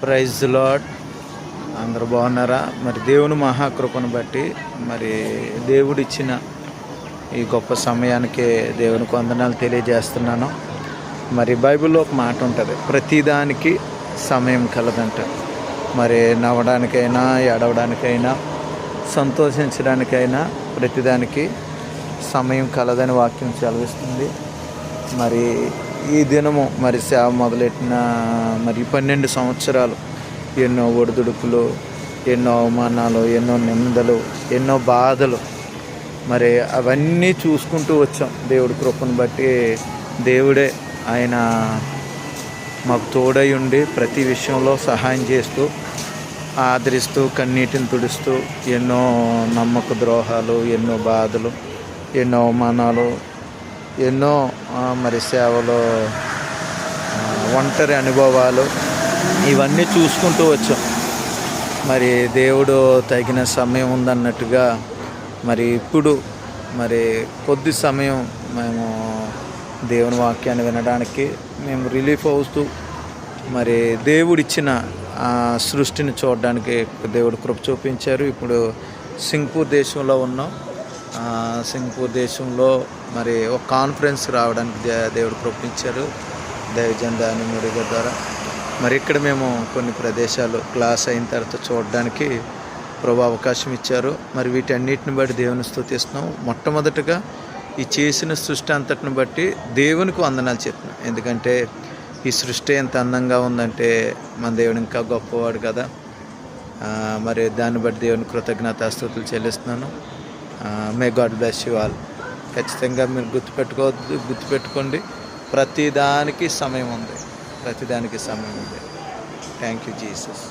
Praise lord. అందరూ బాగున్నారా? మరి దేవుని మహాకృపను బట్టి మరి దేవుడిచ్చిన ఈ గొప్ప సమయానికి దేవునికి వందనాలు తెలియజేస్తున్నాను. మరి బైబిల్లో ఒక మాట ఉంటుంది, ప్రతిదానికి సమయం కలదంట. మరి నవ్వడానికైనా, ఏడవడానికైనా, సంతోషించడానికైనా ప్రతిదానికి సమయం కలదని వాక్యం సెలవిస్తుంది. మరి ఈ దినము మరి సేవ మొదలెట్టిన మరి 12 సంవత్సరాలు ఎన్నో ఒడిదుడుకులు, ఎన్నో అవమానాలు, ఎన్నో నిందలు, ఎన్నో బాధలు, మరి అవన్నీ చూసుకుంటూ వచ్చాం. దేవుడి కృపను బట్టి దేవుడే ఆయన మాకు తోడై ఉండి ప్రతి విషయంలో సహాయం చేస్తూ, ఆదరిస్తూ, కన్నీటిని తుడుస్తూ, ఎన్నో నమ్మక ద్రోహాలు, ఎన్నో బాధలు, ఎన్నో అవమానాలు, ఎన్నో మరి సేవలో ఒంటరి అనుభవాలు, ఇవన్నీ చూసుకుంటూ వచ్చాం. మరి దేవుడు తగిన సమయం ఉందన్నట్టుగా మరి ఇప్పుడు మరి కొద్ది సమయం మేము దేవుని వాక్యాన్ని వినడానికి మేము రిలీఫ్ అవుతూ మరి దేవుడిచ్చిన సృష్టిని చూడడానికి దేవుడు కృప చూపించారు. ఇప్పుడు సింగపూర్ దేశంలో ఉన్నాం. సింగపూర్ దేశంలో మరి ఒక కాన్ఫరెన్స్ రావడానికి దేవుడు కృపించారు దైవజన్ దాని మురుగ ద్వారా. మరి ఇక్కడ మేము కొన్ని ప్రదేశాలు క్లాస్ అయిన తర్వాత చూడడానికి ప్రభు అవకాశం ఇచ్చారు. మరి వీటన్నిటిని బట్టి దేవుని స్తుతిస్తున్నాం. మొట్టమొదటిగా ఈ చేసిన సృష్టి అంతటిని బట్టి దేవునికి వందనాలు చెప్తున్నాం. ఎందుకంటే ఈ సృష్టి ఎంత అందంగా ఉందంటే మన దేవుడు ఇంకా గొప్పవాడు కదా. మరి దాన్ని బట్టి దేవుని కృతజ్ఞతాస్తుతులు చెల్లిస్తున్నాను. May God bless you all. ఖచ్చితంగా మీరు గుర్తుపెట్టుకోండి, ప్రతిదానికి సమయం ఉంది. Thank you Jesus.